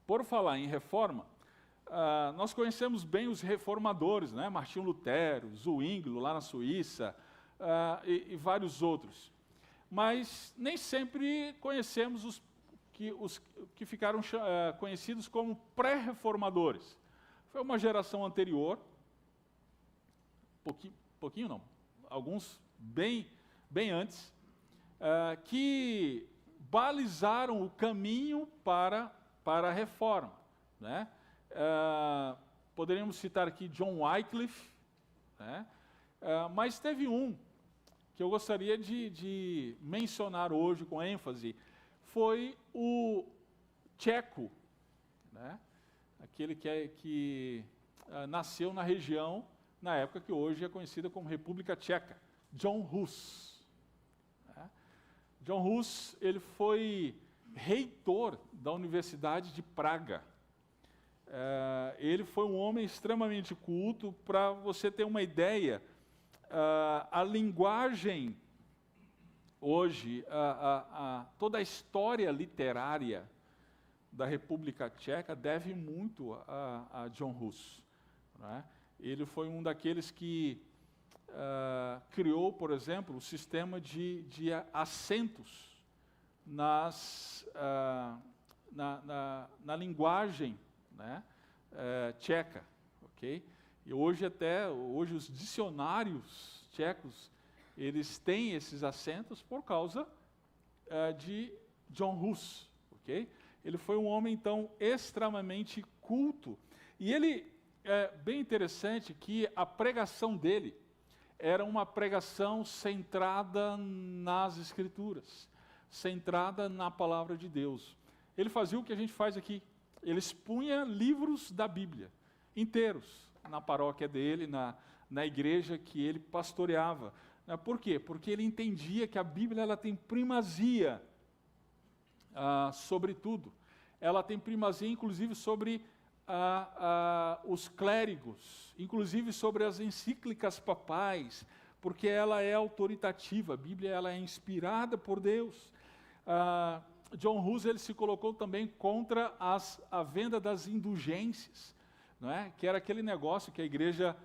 Por falar em reforma, nós conhecemos bem os reformadores, né? Martinho Lutero, Zwinglio, lá na Suíça, e vários outros. Mas nem sempre conhecemos os que ficaram conhecidos como pré-reformadores. Foi uma geração anterior, pouquinho não, alguns bem antes, que balizaram o caminho para a reforma, né? Poderíamos citar aqui John Wycliffe, né? Mas teve um que eu gostaria de mencionar hoje com ênfase, foi o Tcheco, né? Aquele que nasceu na região, na época que hoje é conhecida como República Tcheca, John Hus. Né? John Hus, ele foi reitor da Universidade de Praga. Ele foi um homem extremamente culto. Para você ter uma ideia, a linguagem hoje, toda a história literária da República Tcheca deve muito a John Hus. Né? Ele foi um daqueles que criou, por exemplo, o sistema de acentos na linguagem, né, tcheca, ok? E hoje os dicionários tchecos, eles têm esses acentos por causa de John Hus, ok? Ele foi um homem, então, extremamente culto. E ele, é bem interessante que a pregação dele era uma pregação centrada nas Escrituras, centrada na Palavra de Deus. Ele fazia o que a gente faz aqui. Ele expunha livros da Bíblia, inteiros, na paróquia dele, na igreja que ele pastoreava. Por quê? Porque ele entendia que a Bíblia ela tem primazia sobre tudo. Ela tem primazia, inclusive, sobre os clérigos, inclusive sobre as encíclicas papais, porque ela é autoritativa. A Bíblia ela é inspirada por Deus. John Hus ele se colocou também contra a venda das indulgências, não é? Que era aquele negócio que a igreja,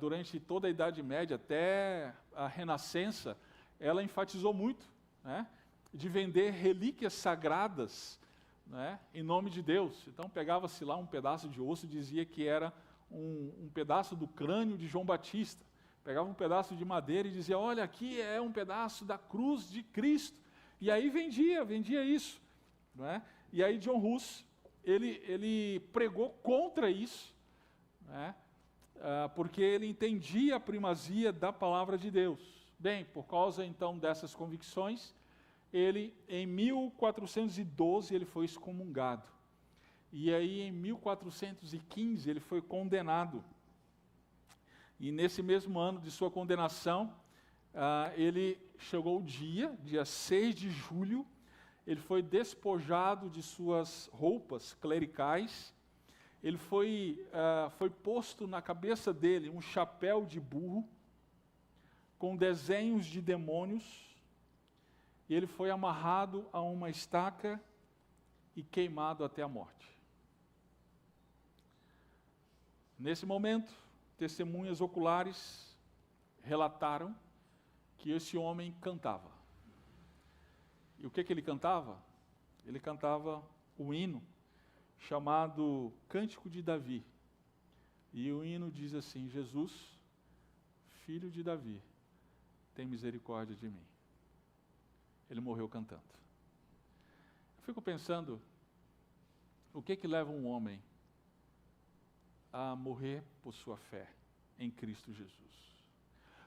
durante toda a Idade Média, até a Renascença, ela enfatizou muito, né? De vender relíquias sagradas, né? Em nome de Deus. Então pegava-se lá um pedaço de osso e dizia que era um pedaço do crânio de João Batista. Pegava um pedaço de madeira e dizia, olha, aqui é um pedaço da cruz de Cristo. E aí vendia isso. Não é? E aí John Hus, ele pregou contra isso, né? Porque ele entendia a primazia da palavra de Deus. Bem, por causa então dessas convicções, ele, em 1412, ele foi excomungado. E aí, em 1415, ele foi condenado. E nesse mesmo ano de sua condenação, ele chegou o dia 6 de julho, ele foi despojado de suas roupas clericais, ele foi posto na cabeça dele um chapéu de burro, com desenhos de demônios, e ele foi amarrado a uma estaca e queimado até a morte. Nesse momento, testemunhas oculares relataram que esse homem cantava. E o que ele cantava? Ele cantava um hino chamado Cântico de Davi. E o hino diz assim, Jesus, filho de Davi, tem misericórdia de mim. Ele morreu cantando. Eu fico pensando, o que leva um homem a morrer por sua fé em Cristo Jesus?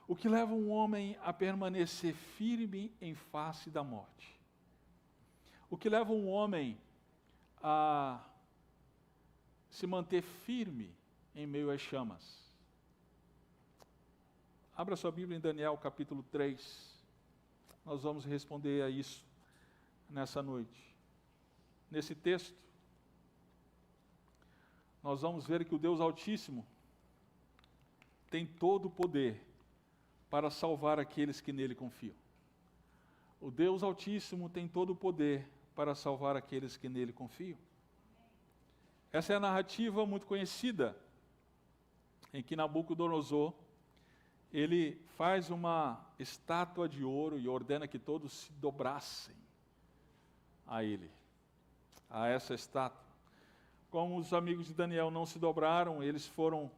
O que leva um homem a permanecer firme em face da morte? O que leva um homem a se manter firme em meio às chamas? Abra sua Bíblia em Daniel capítulo 3. Nós vamos responder a isso nessa noite. Nesse texto, nós vamos ver que o Deus Altíssimo tem todo o poder para salvar aqueles que nele confiam. O Deus Altíssimo tem todo o poder para salvar aqueles que nele confiam. Essa é a narrativa muito conhecida, em que Nabucodonosor, ele faz uma estátua de ouro e ordena que todos se dobrassem a ele, a essa estátua. Como os amigos de Daniel não se dobraram, eles foram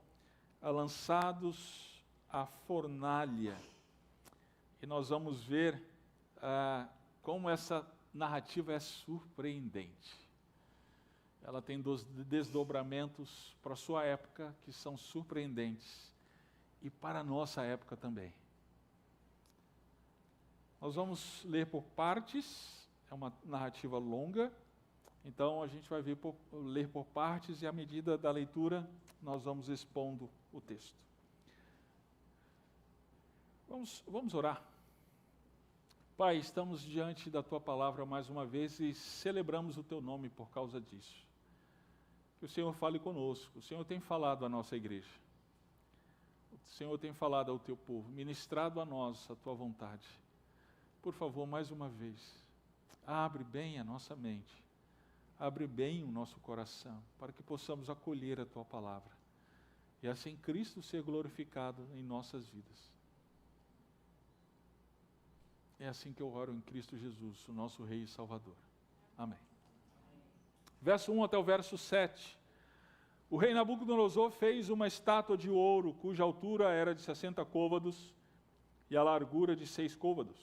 lançados à fornalha. E nós vamos ver como essa narrativa é surpreendente. Ela tem desdobramentos para a sua época que são surpreendentes e para a nossa época também. Nós vamos ler por partes, é uma narrativa longa, então a gente vai ler por partes e à medida da leitura nós vamos expondo o texto. Vamos orar. Pai, estamos diante da Tua palavra mais uma vez e celebramos o Teu nome por causa disso. Que o Senhor fale conosco. O Senhor tem falado à nossa igreja. O Senhor tem falado ao Teu povo, ministrado a nós a Tua vontade. Por favor, mais uma vez, abre bem a nossa mente, abre bem o nosso coração, para que possamos acolher a Tua palavra. E assim Cristo ser glorificado em nossas vidas. É assim que eu oro em Cristo Jesus, o nosso Rei e Salvador. Amém. Verso 1 até o verso 7. O rei Nabucodonosor fez uma estátua de ouro, cuja altura era de 60 côvados e a largura de 6 côvados.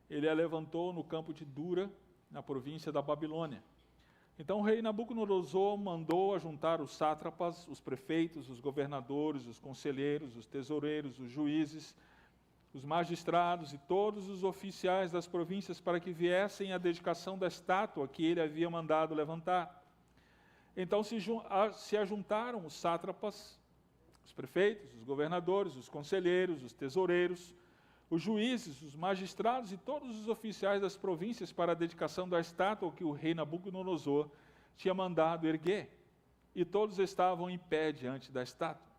Ele a levantou no campo de Dura, na província da Babilônia. Então o rei Nabucodonosor mandou ajuntar os sátrapas, os prefeitos, os governadores, os conselheiros, os tesoureiros, os juízes, os magistrados e todos os oficiais das províncias para que viessem à dedicação da estátua que ele havia mandado levantar. Então se ajuntaram os sátrapas, os prefeitos, os governadores, os conselheiros, os tesoureiros, os juízes, os magistrados e todos os oficiais das províncias para a dedicação da estátua que o rei Nabucodonosor tinha mandado erguer. E todos estavam em pé diante da estátua.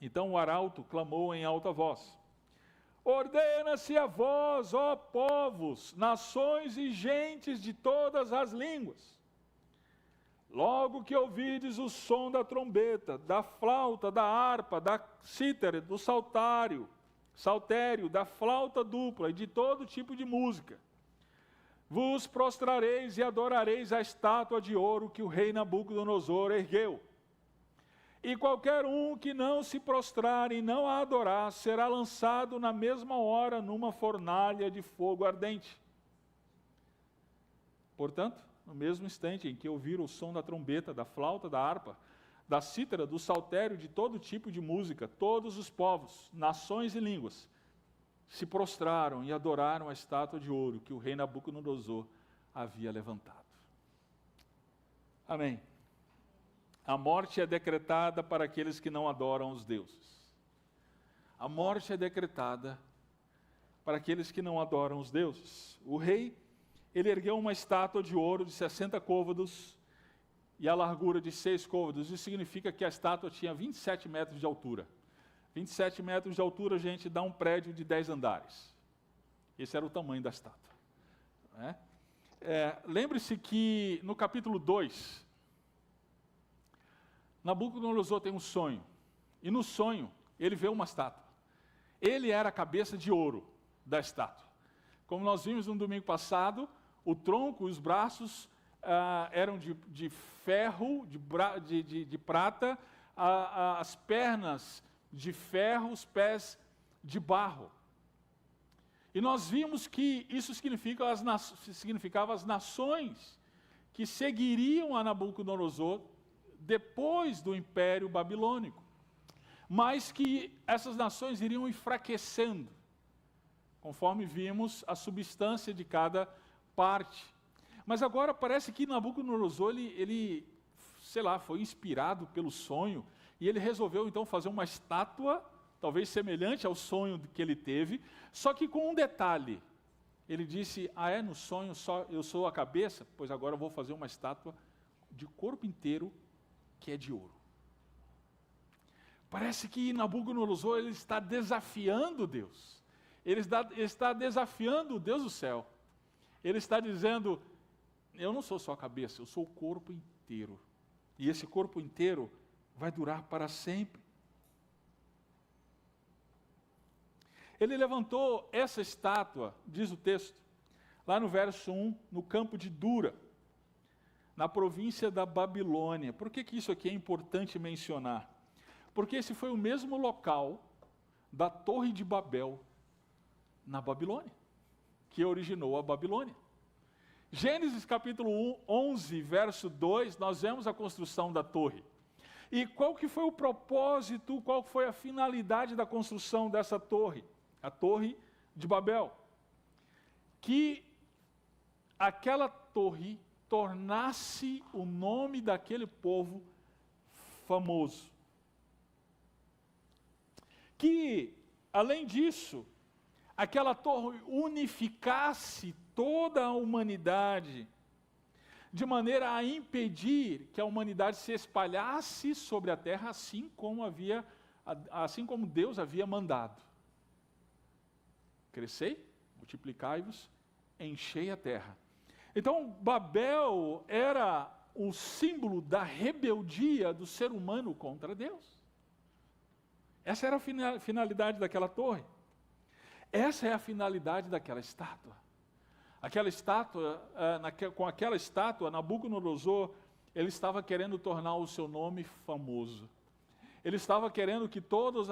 Então o arauto clamou em alta voz: ordena-se a vós, ó povos, nações e gentes de todas as línguas. Logo que ouvides o som da trombeta, da flauta, da harpa, da cítara, do saltério, da flauta dupla e de todo tipo de música, vos prostrareis e adorareis a estátua de ouro que o rei Nabucodonosor ergueu. E qualquer um que não se prostrar e não a adorar, será lançado na mesma hora numa fornalha de fogo ardente. Portanto, no mesmo instante em que ouviram o som da trombeta, da flauta, da harpa, da cítara, do saltério, de todo tipo de música, todos os povos, nações e línguas, se prostraram e adoraram a estátua de ouro que o rei Nabucodonosor havia levantado. Amém. A morte é decretada para aqueles que não adoram os deuses. A morte é decretada para aqueles que não adoram os deuses. O rei, ele ergueu uma estátua de ouro de 60 côvados e a largura de 6 côvados. Isso significa que a estátua tinha 27 metros de altura. 27 metros de altura, gente, dá um prédio de 10 andares. Esse era o tamanho da estátua. Lembre-se que no capítulo 2, Nabucodonosor tem um sonho. E no sonho, ele vê uma estátua. Ele era a cabeça de ouro da estátua. Como nós vimos no domingo passado, o tronco e os braços eram de ferro, de prata, as pernas de ferro, os pés de barro. E nós vimos que isso significava as nações que seguiriam a Nabucodonosor depois do Império Babilônico, mas que essas nações iriam enfraquecendo, conforme vimos a substância de cada parte. Mas agora parece que Nabucodonosor, ele foi inspirado pelo sonho, e ele resolveu então fazer uma estátua, talvez semelhante ao sonho que ele teve, só que com um detalhe. Ele disse: no sonho só eu sou a cabeça? Pois agora eu vou fazer uma estátua de corpo inteiro que é de ouro. Parece que Nabucodonosor ele está desafiando Deus. Ele está desafiando o Deus do céu. Ele está dizendo: eu não sou só a cabeça, eu sou o corpo inteiro. E esse corpo inteiro vai durar para sempre. Ele levantou essa estátua, diz o texto, lá no verso 1, no campo de Dura, na província da Babilônia. Por que isso aqui é importante mencionar? Porque esse foi o mesmo local da Torre de Babel, na Babilônia, que originou a Babilônia. Gênesis capítulo 11, verso 2, nós vemos a construção da torre. E qual que foi o propósito, qual foi a finalidade da construção dessa torre? A Torre de Babel. Que aquela torre tornasse o nome daquele povo famoso. Que, além disso, aquela torre unificasse toda a humanidade, de maneira a impedir que a humanidade se espalhasse sobre a terra, assim como Deus havia mandado. Crescei, multiplicai-vos, enchei a terra. Então, Babel era o símbolo da rebeldia do ser humano contra Deus. Essa era a finalidade daquela torre. Essa é a finalidade daquela estátua. Aquela estátua, com aquela estátua, Nabucodonosor, ele estava querendo tornar o seu nome famoso. Ele estava querendo que todos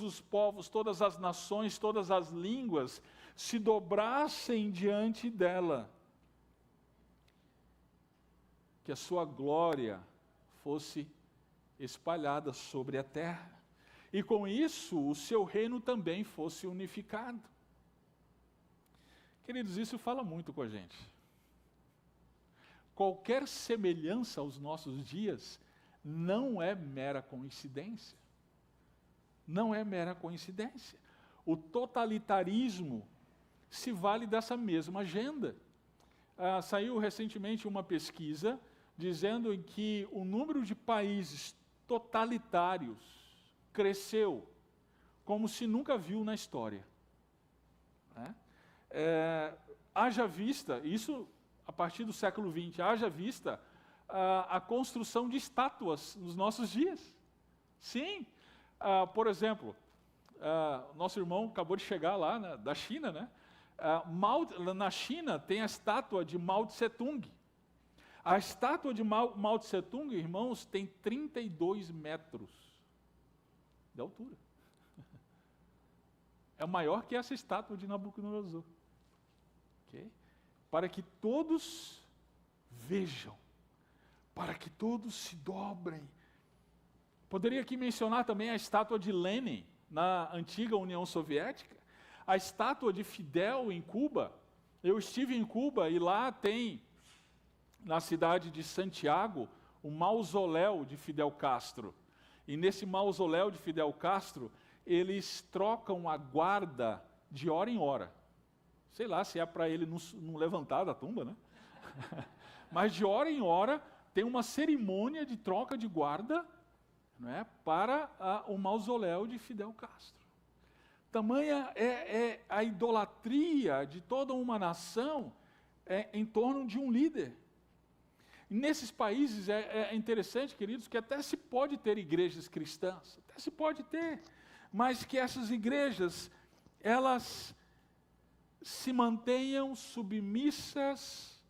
os povos, todas as nações, todas as línguas se dobrassem diante dela. Que a sua glória fosse espalhada sobre a terra. E com isso, o seu reino também fosse unificado. Queridos, isso fala muito com a gente. Qualquer semelhança aos nossos dias não é mera coincidência. Não é mera coincidência. O totalitarismo se vale dessa mesma agenda. Saiu recentemente uma pesquisa dizendo que o número de países totalitários cresceu como se nunca viu na história. Né? Haja vista, isso a partir do século XX, haja vista a construção de estátuas nos nossos dias. Sim, por exemplo, nosso irmão acabou de chegar lá da China, né? Na China tem a estátua de Mao Tse-tung. A estátua de Mao Tse-tung, irmãos, tem 32 metros de altura. É maior que essa estátua de Nabucodonosor. Okay? Para que todos vejam, para que todos se dobrem. Poderia aqui mencionar também a estátua de Lenin, na antiga União Soviética, a estátua de Fidel em Cuba. Eu estive em Cuba e lá tem, na cidade de Santiago, o mausoléu de Fidel Castro. E nesse mausoléu de Fidel Castro, eles trocam a guarda de hora em hora. Sei lá se é para ele não levantar da tumba, né? Mas de hora em hora tem uma cerimônia de troca de guarda, né, para o mausoléu de Fidel Castro. Tamanha é a idolatria de toda uma nação em torno de um líder. E nesses países é interessante, queridos, que até se pode ter igrejas cristãs, até se pode ter, mas que essas igrejas, elas se mantenham submissas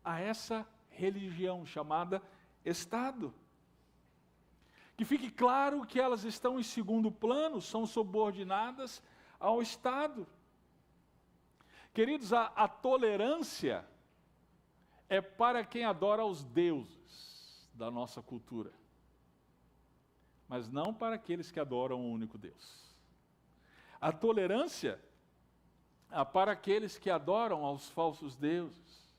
a essa religião chamada Estado. Que fique claro que elas estão em segundo plano, são subordinadas ao Estado. Queridos, a tolerância é para quem adora os deuses da nossa cultura, mas não para aqueles que adoram o único Deus. A tolerância é para aqueles que adoram aos falsos deuses.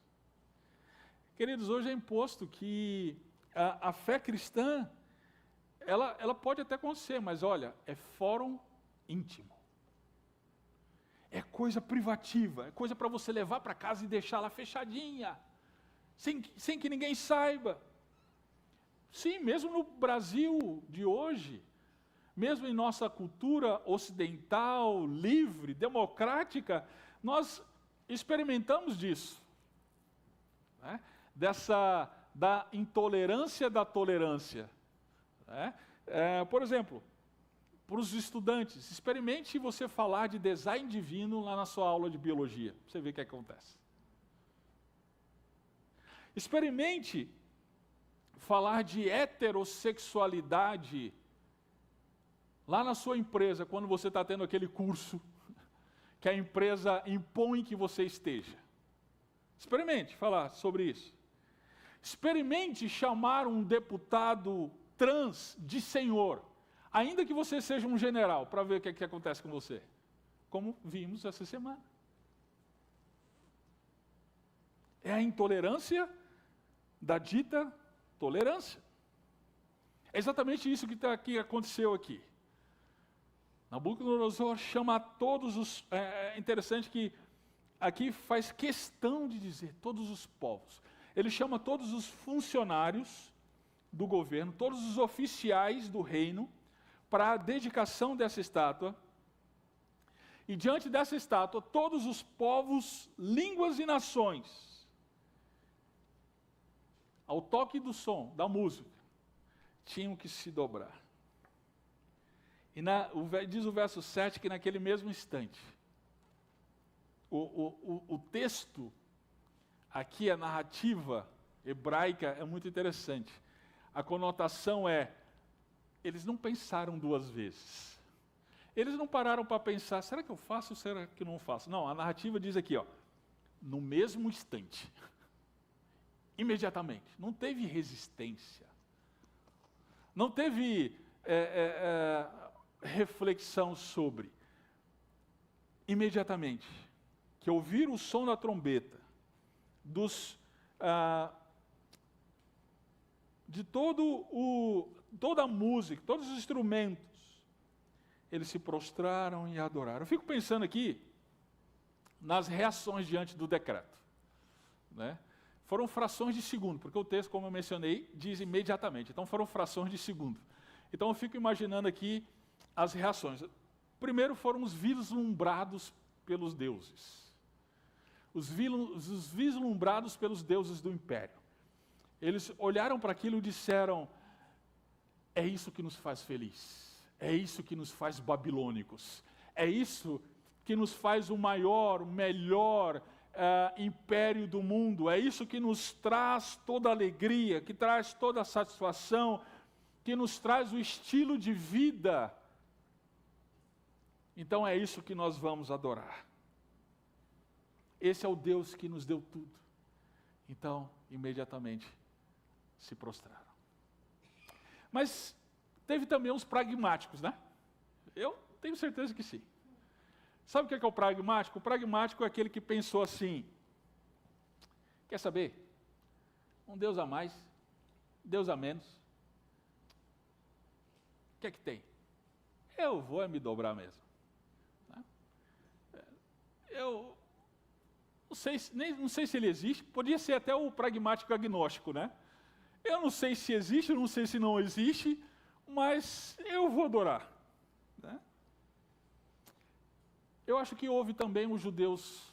Queridos, hoje é imposto que a fé cristã, ela pode até acontecer, mas olha, é fórum íntimo. É coisa privativa, é coisa para você levar para casa e deixar lá fechadinha, sem que ninguém saiba. Sim, mesmo no Brasil de hoje, mesmo em nossa cultura ocidental, livre, democrática, nós experimentamos disso. Né? da intolerância da tolerância. Né? Por exemplo, para os estudantes, experimente você falar de design divino lá na sua aula de biologia, para você ver o que acontece. Experimente falar de heterossexualidade lá na sua empresa, quando você está tendo aquele curso que a empresa impõe que você esteja. Experimente falar sobre isso. Experimente chamar um deputado trans de senhor, ainda que você seja um general, para ver o que acontece com você. Como vimos essa semana. É a intolerância da dita tolerância. É exatamente isso que aconteceu aqui. Nabucodonosor chama a todos os... É interessante que aqui faz questão de dizer todos os povos. Ele chama todos os funcionários do governo, todos os oficiais do reino, para a dedicação dessa estátua. E diante dessa estátua, todos os povos, línguas e nações, ao toque do som, da música, tinham que se dobrar. E diz o verso 7 que naquele mesmo instante, o texto, aqui a narrativa hebraica é muito interessante. A conotação é, eles não pensaram duas vezes. Eles não pararam para pensar, será que eu faço ou será que eu não faço? Não, a narrativa diz aqui, no mesmo instante, imediatamente, não teve resistência, não teve reflexão sobre, imediatamente, que ouviram o som da trombeta, de toda a música, todos os instrumentos, eles se prostraram e adoraram. Eu fico pensando aqui nas reações diante do decreto. Né? Foram frações de segundo, porque o texto, como eu mencionei, diz imediatamente. Então foram frações de segundo. Então eu fico imaginando aqui as reações. Primeiro foram os vislumbrados pelos deuses. Os vislumbrados pelos deuses do império. Eles olharam para aquilo e disseram, é isso que nos faz feliz. É isso que nos faz babilônicos. É isso que nos faz o maior, o melhor império do mundo. É isso que nos traz toda a alegria, que traz toda a satisfação, que nos traz o estilo de vida. Então é isso que nós vamos adorar. Esse é o Deus que nos deu tudo. Então, imediatamente, se prostraram. Mas teve também uns pragmáticos, né? Eu tenho certeza que sim. Sabe o que é o pragmático? O pragmático é aquele que pensou assim, quer saber? Um Deus a mais, Deus a menos. O que é que tem? Eu vou me dobrar mesmo. Né? Eu não sei se ele existe, podia ser até o pragmático agnóstico, né? Eu não sei se existe, eu não sei se não existe, mas eu vou adorar. Né? Eu acho que houve também os judeus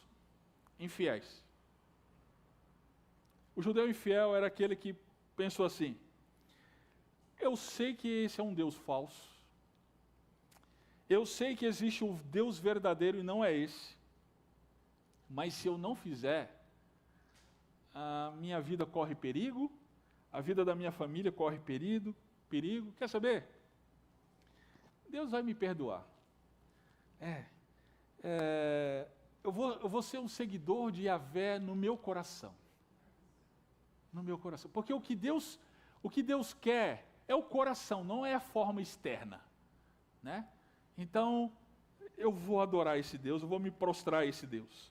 infiéis. O judeu infiel era aquele que pensou assim, eu sei que esse é um Deus falso, eu sei que existe o Deus verdadeiro e não é esse, mas se eu não fizer, a minha vida corre perigo, a vida da minha família corre perigo. Quer saber? Deus vai me perdoar. Eu vou ser um seguidor de Yahvé no meu coração. No meu coração. Porque o que Deus quer é o coração, não é a forma externa. Né? Então, eu vou adorar esse Deus, eu vou me prostrar a esse Deus.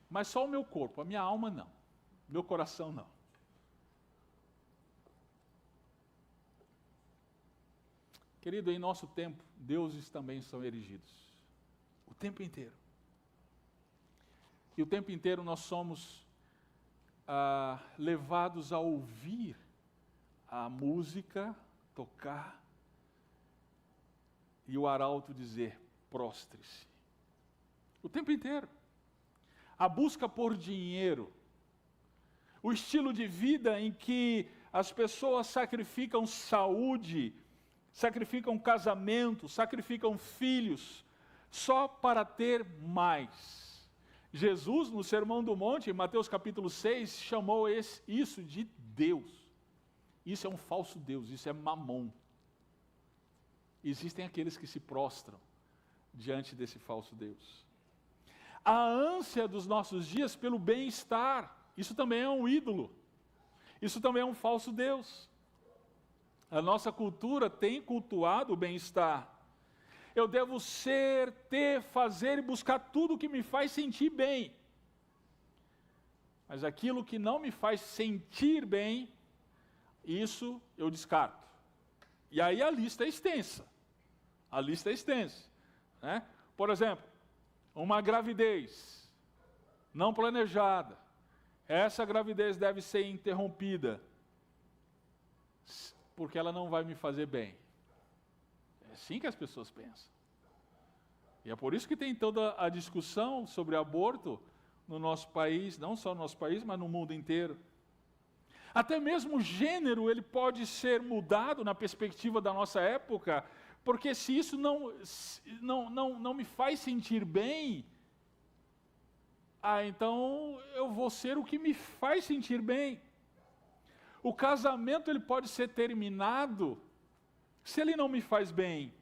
Mas só o meu corpo, a minha alma não. Meu coração não. Querido, em nosso tempo, deuses também são erigidos. O tempo inteiro. E o tempo inteiro nós somos levados a ouvir a música tocar e o arauto dizer, prostre-se. O tempo inteiro. A busca por dinheiro. o estilo de vida em que as pessoas sacrificam saúde, sacrificam casamento, sacrificam filhos, só para ter mais. Jesus, no Sermão do Monte, em Mateus capítulo 6, chamou isso de Deus. Isso é um falso Deus, isso é mamon. Existem aqueles que se prostram diante desse falso Deus. A ânsia dos nossos dias pelo bem-estar, isso também é um ídolo. Isso também é um falso Deus. A nossa cultura tem cultuado o bem-estar. Eu devo ser, ter, fazer e buscar tudo que me faz sentir bem. Mas aquilo que não me faz sentir bem, isso eu descarto. E aí a lista é extensa. A lista é extensa, né? Por exemplo, uma gravidez não planejada. Essa gravidez deve ser interrompida, porque ela não vai me fazer bem. É assim que as pessoas pensam. E é por isso que tem toda a discussão sobre aborto no nosso país, não só no nosso país, mas no mundo inteiro. Até mesmo o gênero, ele pode ser mudado na perspectiva da nossa época, porque se isso não me faz sentir bem, então eu vou ser o que me faz sentir bem. O casamento, ele pode ser terminado se ele não me faz bem.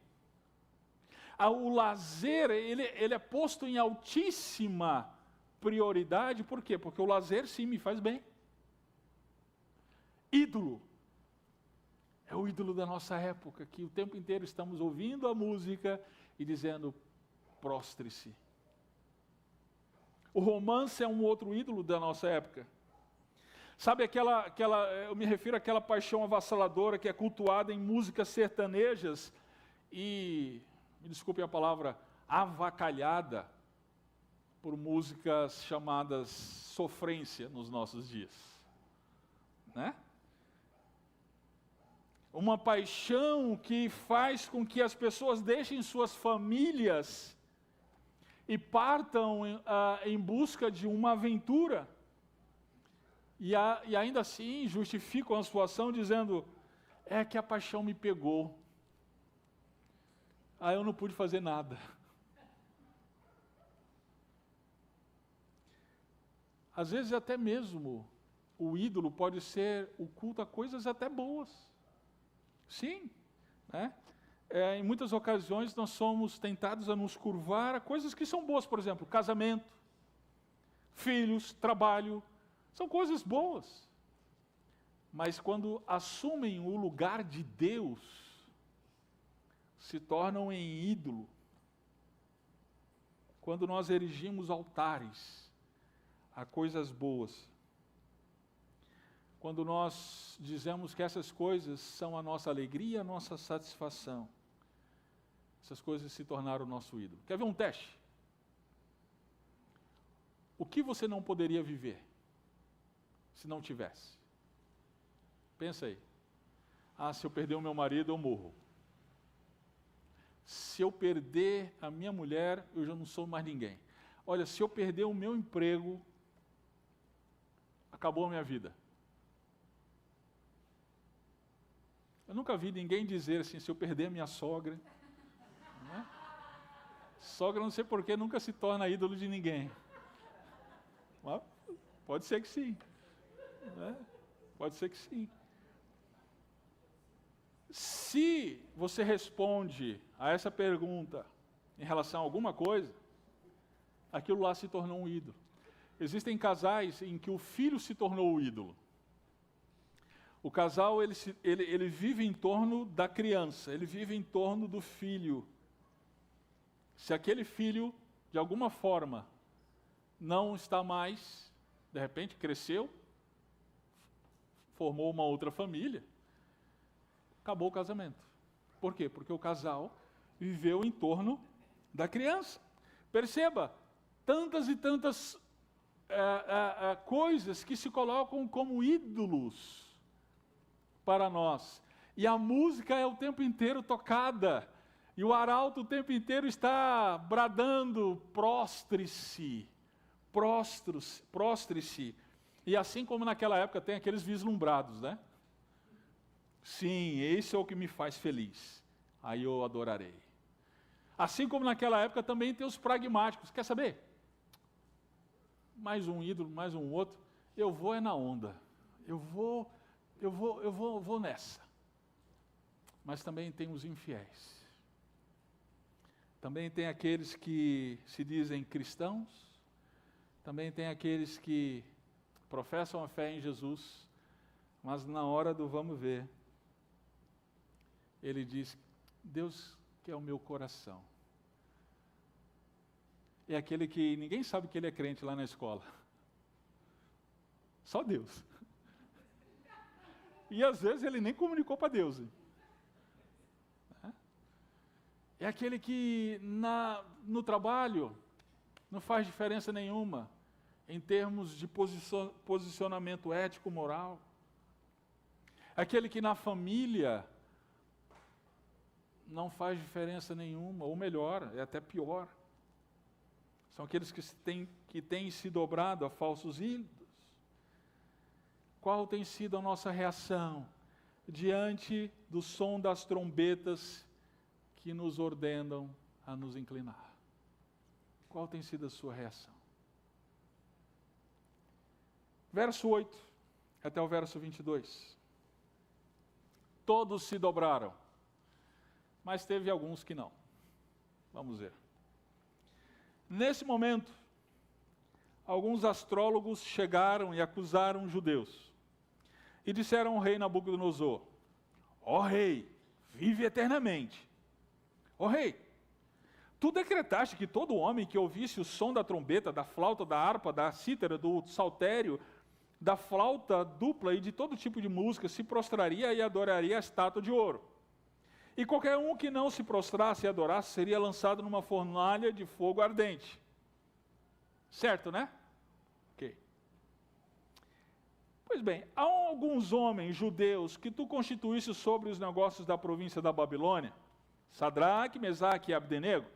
O lazer, ele é posto em altíssima prioridade, por quê? Porque o lazer sim me faz bem. Ídolo. É o ídolo da nossa época, que o tempo inteiro estamos ouvindo a música e dizendo, prostre-se. O romance é um outro ídolo da nossa época. Sabe eu me refiro àquela paixão avassaladora que é cultuada em músicas sertanejas e, me desculpe a palavra, avacalhada por músicas chamadas sofrência nos nossos dias. Né? Uma paixão que faz com que as pessoas deixem suas famílias e partam em busca de uma aventura. E ainda assim justificam a sua ação dizendo, é que a paixão me pegou. Eu não pude fazer nada. Às vezes até mesmo o ídolo pode ser o culto a coisas até boas. Sim, né? Em muitas ocasiões nós somos tentados a nos curvar a coisas que são boas, por exemplo, casamento, filhos, trabalho, são coisas boas. Mas quando assumem o lugar de Deus, se tornam em ídolo. Quando nós erigimos altares a coisas boas, quando nós dizemos que essas coisas são a nossa alegria, a nossa satisfação, essas coisas se tornaram o nosso ídolo. Quer ver um teste? O que você não poderia viver se não tivesse? Pensa aí. Se eu perder o meu marido, eu morro. Se eu perder a minha mulher, eu já não sou mais ninguém. Olha, se eu perder o meu emprego, acabou a minha vida. Eu nunca vi ninguém dizer assim, se eu perder a minha sogra. Né? Sogra, não sei porquê, nunca se torna ídolo de ninguém. Mas pode ser que sim. Né? Pode ser que sim. Se você responde a essa pergunta em relação a alguma coisa, aquilo lá se tornou um ídolo. Existem casais em que o filho se tornou o ídolo. O casal, ele vive em torno da criança, ele vive em torno do filho. Se aquele filho, de alguma forma, não está mais, de repente cresceu, formou uma outra família, acabou o casamento. Por quê? Porque o casal viveu em torno da criança. Perceba, tantas e tantas coisas que se colocam como ídolos para nós. E a música é o tempo inteiro tocada. E o arauto o tempo inteiro está bradando, prostre-se, prostre-se. E assim como naquela época tem aqueles vislumbrados, né? Sim, esse é o que me faz feliz. Aí eu adorarei. Assim como naquela época também tem os pragmáticos. Quer saber? Mais um ídolo, mais um outro. Eu vou é na onda. Eu vou nessa. Mas também tem os infiéis. Também tem aqueles que se dizem cristãos. Também tem aqueles que professam a fé em Jesus, mas na hora do vamos ver, ele diz, Deus quer o meu coração. É aquele que ninguém sabe que ele é crente lá na escola. Só Deus. E às vezes ele nem comunicou para Deus. É aquele que no trabalho não faz diferença nenhuma em termos de posicionamento ético, moral. Aquele que na família não faz diferença nenhuma, ou melhor, é até pior. São aqueles que têm se dobrado a falsos ídolos. Qual tem sido a nossa reação diante do som das trombetas que nos ordenam a nos inclinar? Qual tem sido a sua reação? Verso 8, até o verso 22. Todos se dobraram, mas teve alguns que não. Vamos ver. Nesse momento, alguns astrólogos chegaram e acusaram os judeus. E disseram ao rei Nabucodonosor, ó rei, vive eternamente. Ó rei, tu decretaste que todo homem que ouvisse o som da trombeta, da flauta, da harpa, da cítara, do saltério, da flauta dupla e de todo tipo de música, se prostraria e adoraria a estátua de ouro. E qualquer um que não se prostrasse e adorasse, seria lançado numa fornalha de fogo ardente. Certo, né? Ok. Pois bem, há alguns homens judeus que tu constituísse sobre os negócios da província da Babilônia, Sadraque, Mesaque e Abdenego.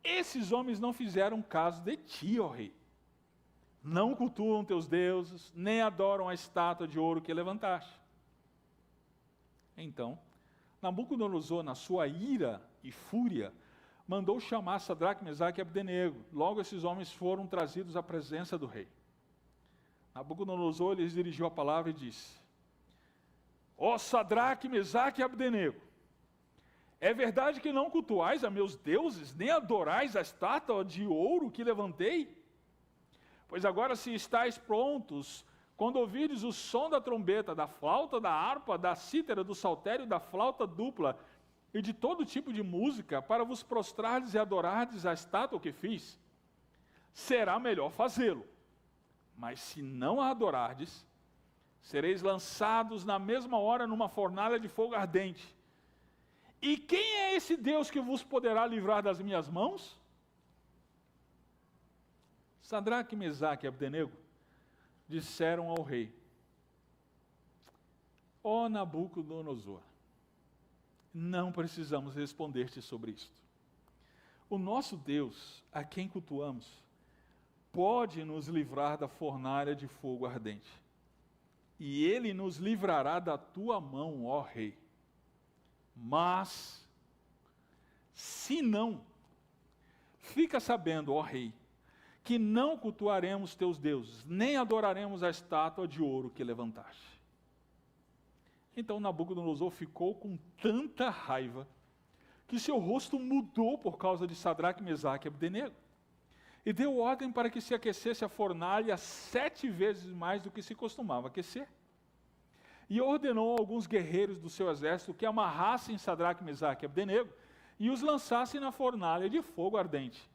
Esses homens não fizeram caso de ti, ó rei. Não cultuam teus deuses, nem adoram a estátua de ouro que levantaste. Então, Nabucodonosor, na sua ira e fúria, mandou chamar Sadraque, Mesaque e Abdenego. Logo esses homens foram trazidos à presença do rei. Nabucodonosor lhes dirigiu a palavra e disse, ó Sadraque, Mesaque e Abdenego, é verdade que não cultuais a meus deuses, nem adorais a estátua de ouro que levantei? Pois agora se estáis prontos, quando ouvirdes o som da trombeta, da flauta, da harpa, da cítara, do saltério, da flauta dupla e de todo tipo de música, para vos prostrardes e adorardes a estátua que fiz, será melhor fazê-lo. Mas se não a adorardes, sereis lançados na mesma hora numa fornalha de fogo ardente. E quem é esse Deus que vos poderá livrar das minhas mãos? Sadraque, Mesaque e Abdenego disseram ao rei, ó Nabucodonosor, não precisamos responder-te sobre isto. O nosso Deus, a quem cultuamos, pode nos livrar da fornalha de fogo ardente. E ele nos livrará da tua mão, ó rei. Mas, se não, fica sabendo, ó rei, que não cultuaremos teus deuses, nem adoraremos a estátua de ouro que levantaste. Então Nabucodonosor ficou com tanta raiva, que seu rosto mudou por causa de Sadraque, Mesaque e Abdenego. E deu ordem para que se aquecesse a fornalha 7 vezes mais do que se costumava aquecer. E ordenou a alguns guerreiros do seu exército que amarrassem Sadraque, Mesaque e Abdenego e os lançassem na fornalha de fogo ardente.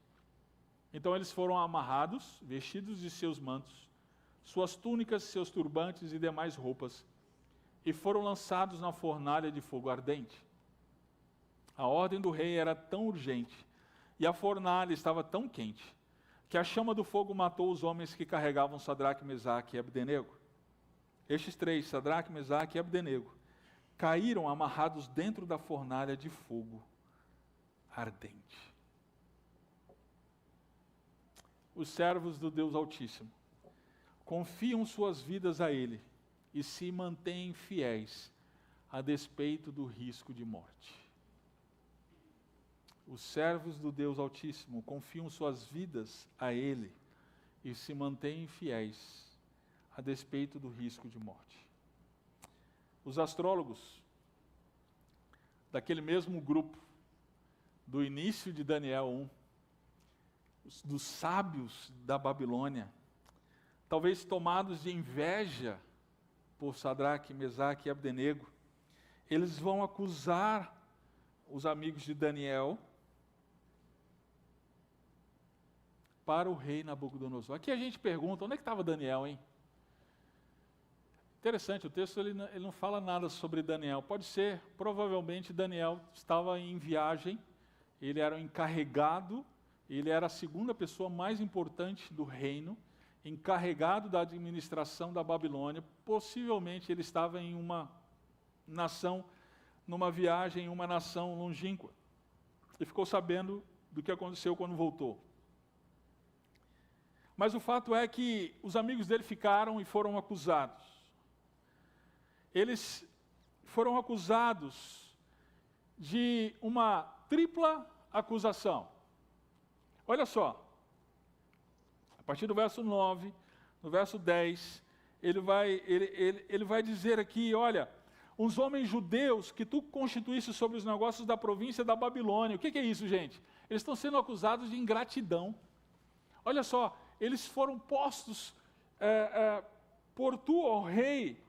Então eles foram amarrados, vestidos de seus mantos, suas túnicas, seus turbantes e demais roupas, e foram lançados na fornalha de fogo ardente. A ordem do rei era tão urgente, e a fornalha estava tão quente, que a chama do fogo matou os homens que carregavam Sadraque, Mesaque e Abdenego. Estes 3, Sadraque, Mesaque e Abdenego, caíram amarrados dentro da fornalha de fogo ardente. Os servos do Deus Altíssimo confiam suas vidas a Ele e se mantêm fiéis a despeito do risco de morte. Os servos do Deus Altíssimo confiam suas vidas a Ele e se mantêm fiéis a despeito do risco de morte. Os astrólogos daquele mesmo grupo do início de Daniel 1, dos sábios da Babilônia, talvez tomados de inveja por Sadraque, Mesaque e Abdenego, eles vão acusar os amigos de Daniel para o rei Nabucodonosor. Aqui a gente pergunta, onde é que estava Daniel, hein? Interessante, o texto ele não fala nada sobre Daniel. Pode ser, provavelmente Daniel estava em viagem, ele era o encarregado, ele era a segunda pessoa mais importante do reino, encarregado da administração da Babilônia. Possivelmente ele estava em uma nação, numa viagem em uma nação longínqua. E ficou sabendo do que aconteceu quando voltou. Mas o fato é que os amigos dele ficaram e foram acusados. Eles foram acusados de uma tripla acusação. Olha só, a partir do verso 9, no verso 10, ele vai dizer aqui, olha, os homens judeus que tu constituíste sobre os negócios da província da Babilônia. O que é isso, gente? Eles estão sendo acusados de ingratidão. Olha só, eles foram postos por tu, ó rei,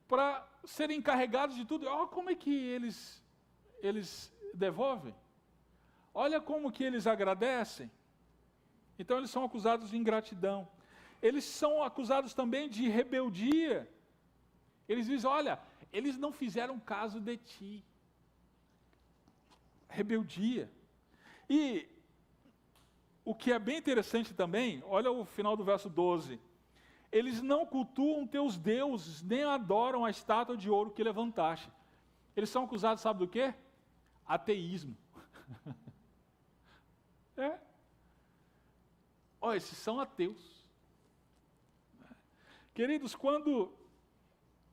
para serem encarregados de tudo. Olha como é que eles devolvem. Olha como que eles agradecem. Então eles são acusados de ingratidão. Eles são acusados também de rebeldia. Eles dizem, olha, eles não fizeram caso de ti. Rebeldia. E o que é bem interessante também, olha o final do verso 12. Eles não cultuam teus deuses, nem adoram a estátua de ouro que levantaste. Eles são acusados, sabe do quê? Ateísmo. Olha, esses são ateus. Queridos, quando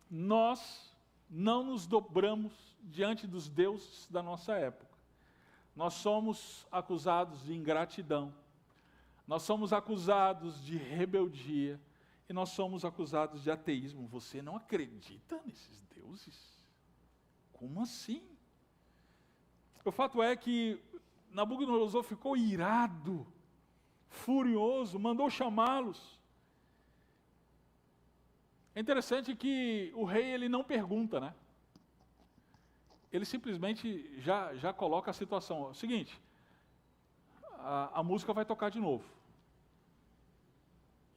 nós não nos dobramos diante dos deuses da nossa época, nós somos acusados de ingratidão, nós somos acusados de rebeldia, e nós somos acusados de ateísmo. Você não acredita nesses deuses? Como assim? O fato é que Nabucodonosor ficou irado, furioso, mandou chamá-los. É interessante que o rei ele não pergunta, né? Ele simplesmente já coloca a situação. É o seguinte, a música vai tocar de novo.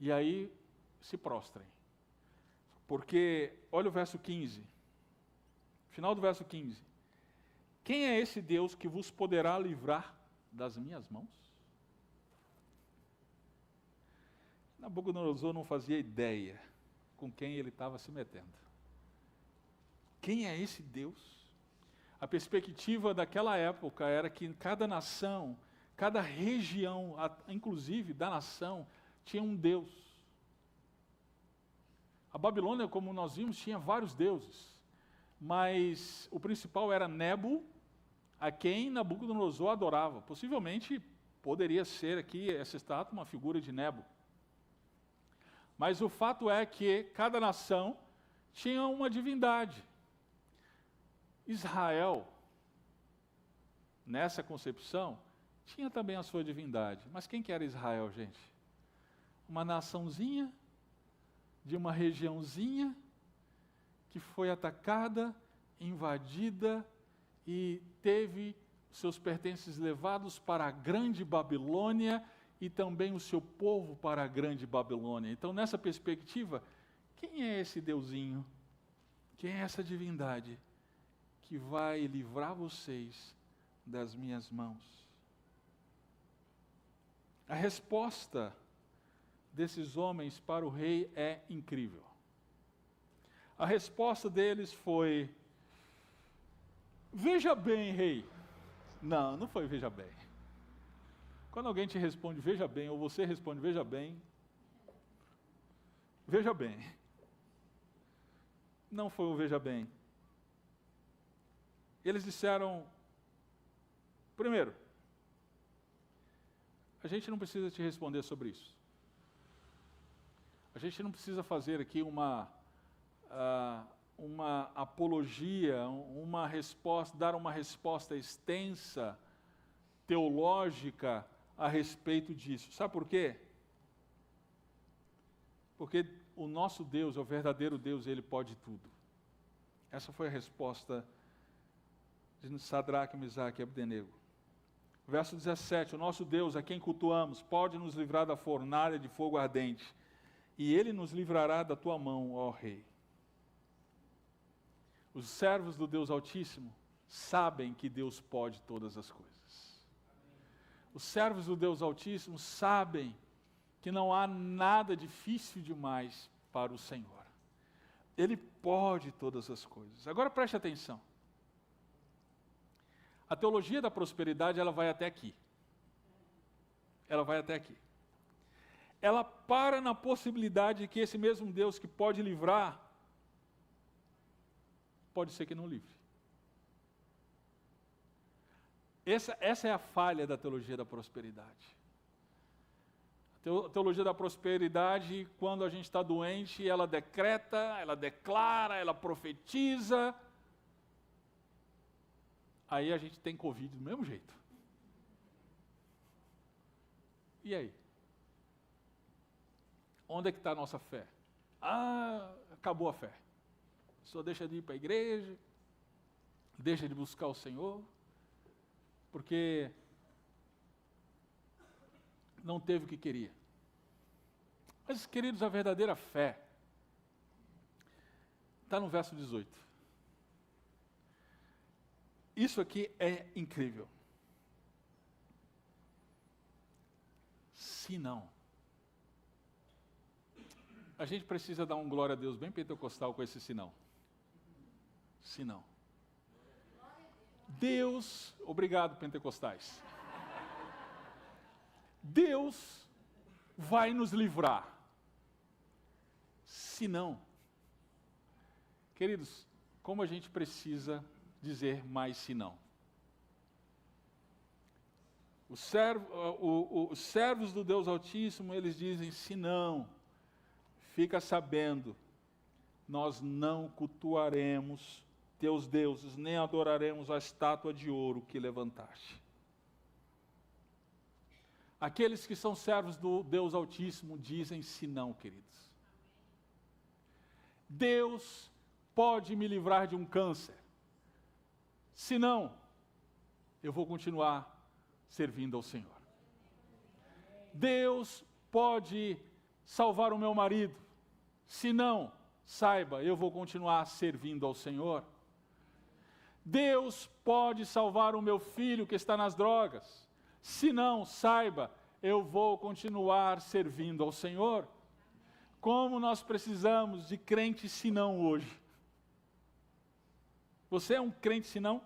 E aí se prostrem. Porque, olha o verso 15. Final do verso 15. Quem é esse Deus que vos poderá livrar das minhas mãos? Nabucodonosor não fazia ideia com quem ele estava se metendo. Quem é esse Deus? A perspectiva daquela época era que cada nação, cada região, inclusive da nação, tinha um Deus. A Babilônia, como nós vimos, tinha vários deuses, mas o principal era Nebo, a quem Nabucodonosor adorava. Possivelmente poderia ser aqui essa estátua uma figura de Nebo. Mas o fato é que cada nação tinha uma divindade. Israel, nessa concepção, tinha também a sua divindade. Mas quem que era Israel, gente? Uma naçãozinha, de uma regiãozinha, que foi atacada, invadida, e teve seus pertences levados para a grande Babilônia, e também o seu povo para a grande Babilônia. Então, nessa perspectiva, quem é esse deusinho? Quem é essa divindade que vai livrar vocês das minhas mãos? A resposta desses homens para o rei é incrível. A resposta deles foi: veja bem, rei. Não foi veja bem. Quando alguém te responde, veja bem, ou você responde, veja bem, não foi o veja bem. Eles disseram, primeiro, a gente não precisa te responder sobre isso. A gente não precisa fazer aqui uma apologia, uma resposta, dar uma resposta extensa, teológica, a respeito disso. Sabe por quê? Porque o nosso Deus é o verdadeiro Deus e Ele pode tudo. Essa foi a resposta de Sadraque, Mesaque e Abdenego. Verso 17, o nosso Deus, a quem cultuamos, pode nos livrar da fornalha de fogo ardente, e Ele nos livrará da tua mão, ó Rei. Os servos do Deus Altíssimo sabem que Deus pode todas as coisas. Os servos do Deus Altíssimo sabem que não há nada difícil demais para o Senhor. Ele pode todas as coisas. Agora preste atenção. A teologia da prosperidade, ela vai até aqui. Ela vai até aqui. Ela para na possibilidade de que esse mesmo Deus que pode livrar, pode ser que não livre. Essa é a falha da teologia da prosperidade. A teologia da prosperidade, quando a gente está doente, ela decreta, ela declara, ela profetiza. Aí a gente tem Covid do mesmo jeito. E aí? Onde é que está a nossa fé? Acabou a fé. A pessoa deixa de ir para a igreja, deixa de buscar o Senhor, porque não teve o que queria. Mas, queridos, a verdadeira fé está no verso 18. Isso aqui é incrível. Se não, a gente precisa dar um glória a Deus bem pentecostal com esse sinal. Se não. Deus, obrigado pentecostais. Deus vai nos livrar. Se não, queridos, como a gente precisa dizer mais se não? Os servos do Deus Altíssimo, eles dizem, se não, fica sabendo, nós não cultuaremos teus deuses, nem adoraremos a estátua de ouro que levantaste. Aqueles que são servos do Deus Altíssimo dizem se não, queridos. Deus pode me livrar de um câncer. Se não, eu vou continuar servindo ao Senhor. Deus pode salvar o meu marido. Se não, saiba, eu vou continuar servindo ao Senhor. Deus pode salvar o meu filho que está nas drogas. Se não, saiba, eu vou continuar servindo ao Senhor. Como nós precisamos de crente se não hoje? Você é um crente se não?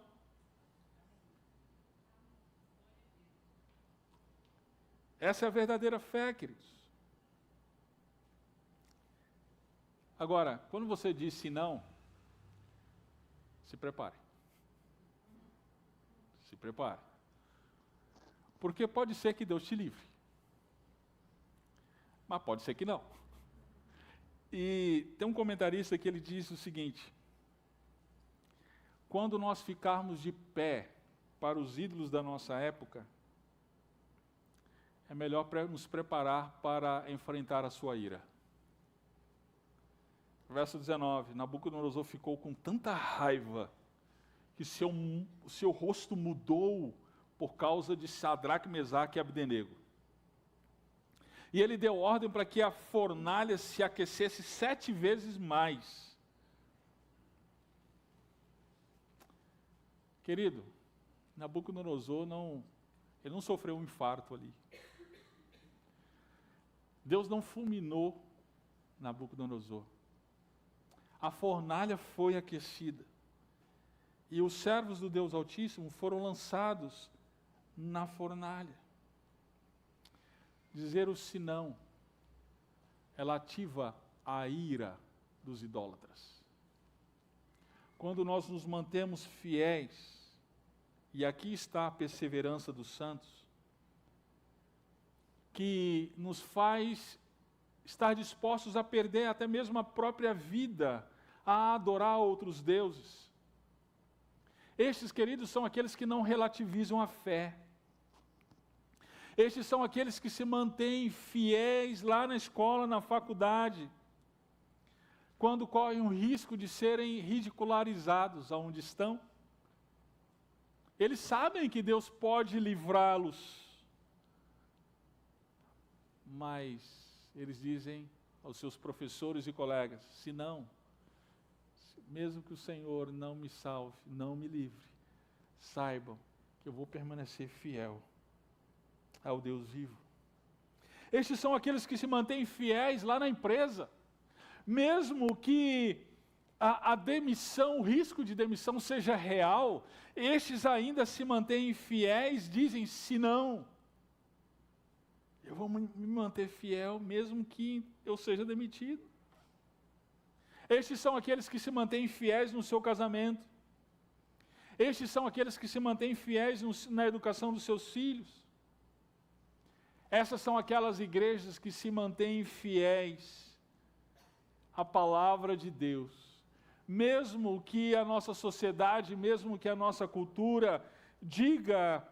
Essa é a verdadeira fé, queridos. Agora, quando você diz se não, se prepare. Se prepare. Porque pode ser que Deus te livre. Mas pode ser que não. E tem um comentarista que ele diz o seguinte: quando nós ficarmos de pé para os ídolos da nossa época, é melhor nos preparar para enfrentar a sua ira. Verso 19, Nabucodonosor ficou com tanta raiva que o seu rosto mudou por causa de Sadraque, Mesaque e Abdenego. E ele deu ordem para que a fornalha se aquecesse 7 vezes mais. Querido, Nabucodonosor ele não sofreu um infarto ali. Deus não fulminou Nabucodonosor. A fornalha foi aquecida. E os servos do Deus Altíssimo foram lançados na fornalha. Dizer o senão, ela ativa a ira dos idólatras. Quando nós nos mantemos fiéis, e aqui está a perseverança dos santos, que nos faz estar dispostos a perder até mesmo a própria vida, a adorar outros deuses. Estes, queridos, são aqueles que não relativizam a fé. Estes são aqueles que se mantêm fiéis lá na escola, na faculdade, quando correm o risco de serem ridicularizados aonde estão. Eles sabem que Deus pode livrá-los, mas eles dizem aos seus professores e colegas, se não, mesmo que o Senhor não me salve, não me livre, saibam que eu vou permanecer fiel ao Deus vivo. Estes são aqueles que se mantêm fiéis lá na empresa, mesmo que a demissão, o risco de demissão seja real, estes ainda se mantêm fiéis, dizem, se não, eu vou me manter fiel mesmo que eu seja demitido. Estes são aqueles que se mantêm fiéis no seu casamento. Estes são aqueles que se mantêm fiéis na educação dos seus filhos. Essas são aquelas igrejas que se mantêm fiéis à palavra de Deus. Mesmo que a nossa sociedade, mesmo que a nossa cultura diga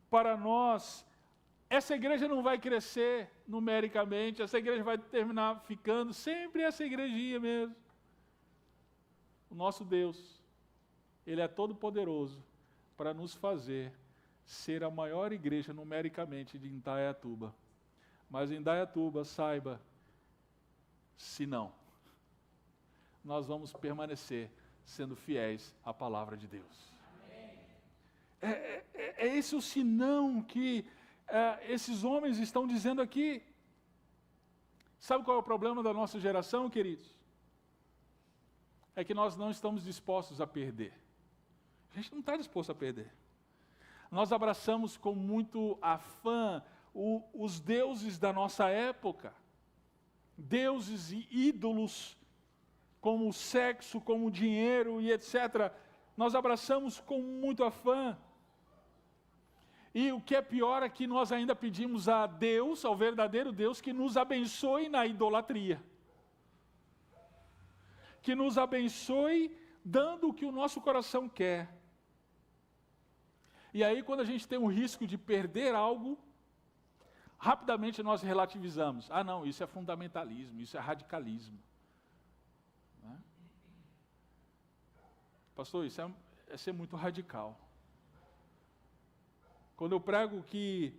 para nós, essa igreja não vai crescer numericamente, essa igreja vai terminar ficando sempre essa igrejinha mesmo. O nosso Deus, Ele é todo poderoso para nos fazer ser a maior igreja numericamente de Indaiatuba. Mas em Indaiatuba, saiba, se não, nós vamos sendo fiéis à palavra de Deus. É esse o senão que esses homens estão dizendo aqui. Sabe qual é o problema da nossa geração, queridos? É que nós não estamos dispostos a perder. A gente não está disposto a perder. Nós abraçamos com muito afã os deuses da nossa época, deuses e ídolos, como o sexo, como o dinheiro e etc. Nós abraçamos com muito afã. E o que é pior é que nós ainda pedimos a Deus, ao verdadeiro Deus, que nos abençoe na idolatria. Que nos abençoe dando o que o nosso coração quer. E aí, quando a gente tem o risco de perder algo, rapidamente nós relativizamos. Ah, não, isso é fundamentalismo, isso é radicalismo. Né? Pastor, isso é ser muito radical. Quando eu prego que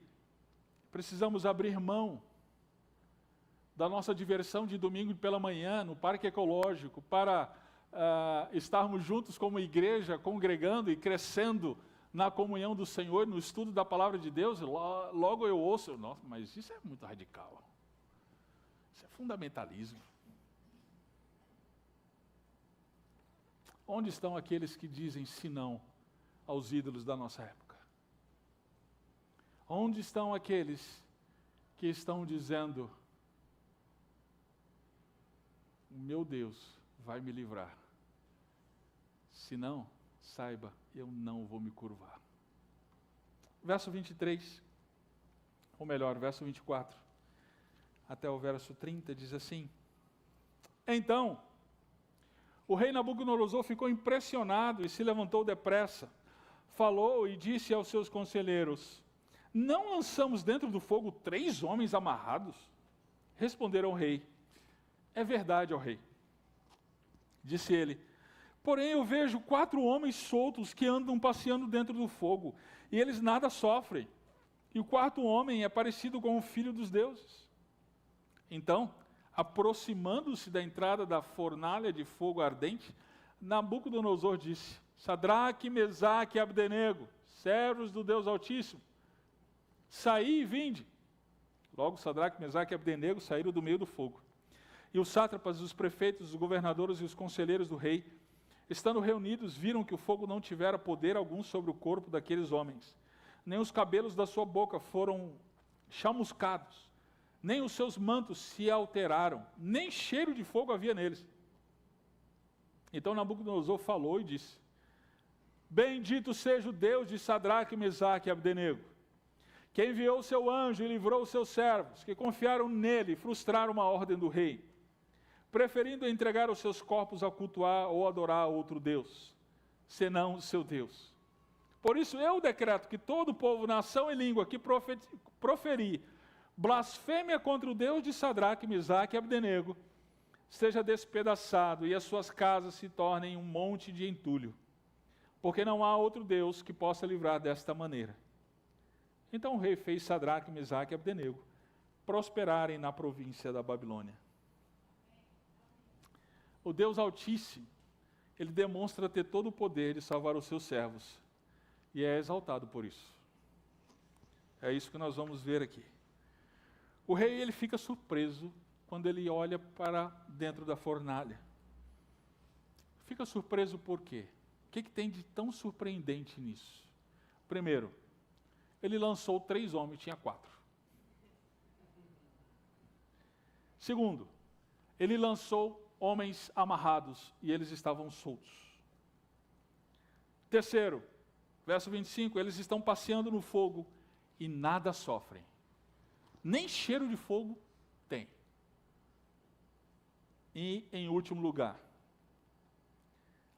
precisamos abrir mão da nossa diversão de domingo pela manhã no parque ecológico para estarmos juntos como igreja, congregando e crescendo na comunhão do Senhor, no estudo da palavra de Deus, logo eu ouço, nossa, mas isso é muito radical. Isso é fundamentalismo. Onde estão aqueles que dizem sim não aos ídolos da nossa época? Onde estão aqueles que estão dizendo, o meu Deus vai me livrar? Se não, saiba, eu não vou me curvar. Verso 23, ou melhor, verso 24, até o verso 30, diz assim: Então, o rei Nabucodonosor ficou impressionado e se levantou depressa, falou e disse aos seus conselheiros: Não lançamos dentro do fogo 3 homens amarrados? Responderam ao rei: É verdade, ó rei. Disse ele: Porém eu vejo 4 homens soltos que andam passeando dentro do fogo, e eles nada sofrem. E o 4º homem é parecido com o filho dos deuses. Então, aproximando-se da entrada da fornalha de fogo ardente, Nabucodonosor disse: Sadraque, Mesaque e Abdenego, servos do Deus Altíssimo, saí e vinde. Logo Sadraque, Mesaque e Abdenego saíram do meio do fogo. E os sátrapas, os prefeitos, os governadores e os conselheiros do rei, estando reunidos, viram que o fogo não tivera poder algum sobre o corpo daqueles homens, nem os cabelos da sua boca foram chamuscados, nem os seus mantos se alteraram, nem cheiro de fogo havia neles. Então Nabucodonosor falou e disse: bendito seja o Deus de Sadraque, Mesaque e Abdenego, que enviou seu anjo e livrou os seus servos, que confiaram nele e frustraram uma ordem do rei, preferindo entregar os seus corpos a cultuar ou adorar outro Deus, senão o seu Deus. Por isso eu decreto que todo povo, nação e língua que proferir blasfêmia contra o Deus de Sadraque, Mesaque e Abdenego, seja despedaçado e as suas casas se tornem um monte de entulho, porque não há outro Deus que possa livrar desta maneira. Então o rei fez Sadraque, Mesaque e Abdenego prosperarem na província da Babilônia. O Deus Altíssimo, ele demonstra ter todo o poder de salvar os seus servos, e é exaltado por isso. É isso que nós vamos ver aqui. O rei, ele fica surpreso quando ele olha para dentro da fornalha. Fica surpreso por quê? O que tem de tão surpreendente nisso? Primeiro, ele lançou 3 homens, tinha 4. Segundo, ele lançou homens amarrados e eles estavam soltos. Terceiro, verso 25, eles estão passeando no fogo e nada sofrem. Nem cheiro de fogo tem. E, em último lugar,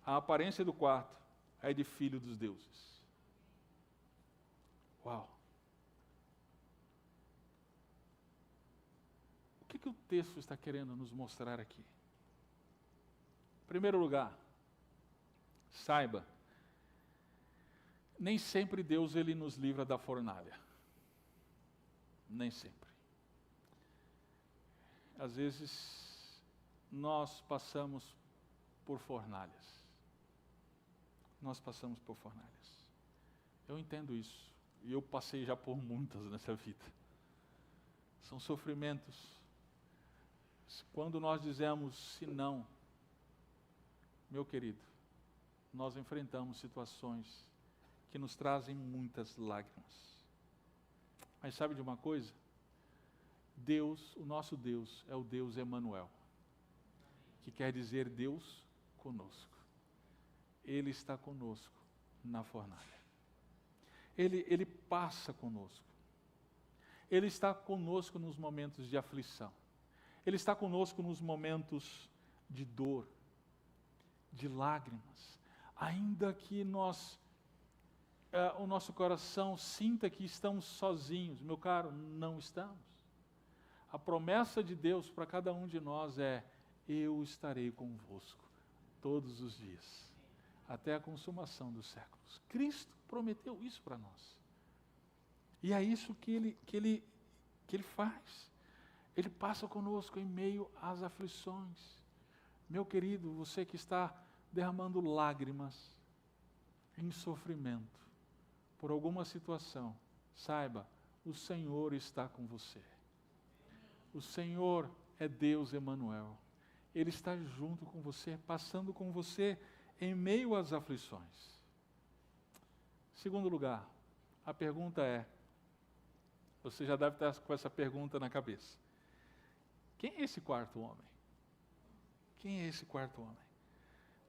a aparência do quarto é de filho dos deuses. Uau! O que o texto está querendo nos mostrar aqui? Em primeiro lugar, saiba, nem sempre Deus ele nos livra da fornalha. Nem sempre. Às vezes, nós passamos por fornalhas. Nós passamos por fornalhas. Eu entendo isso. E eu passei já por muitas nessa vida. São sofrimentos. Quando nós dizemos se não, meu querido, nós enfrentamos situações que nos trazem muitas lágrimas. Mas sabe de uma coisa? Deus, o nosso Deus, é o Deus Emanuel, que quer dizer Deus conosco. Ele está conosco na fornalha. Ele passa conosco. Ele está conosco nos momentos de aflição. Ele está conosco nos momentos de dor, de lágrimas. Ainda que o nosso coração sinta que estamos sozinhos. Meu caro, não estamos. A promessa de Deus para cada um de nós é: eu estarei convosco todos os dias, até a consumação dos séculos. Cristo prometeu isso para nós. E é isso que ele faz. Ele passa conosco em meio às aflições. Meu querido, você que está derramando lágrimas em sofrimento por alguma situação, saiba, o Senhor está com você. O Senhor é Deus Emanuel. Ele está junto com você, passando com você em meio às aflições. Segundo lugar, a pergunta é, você já deve estar com essa pergunta na cabeça: quem é esse quarto homem? Quem é esse quarto homem?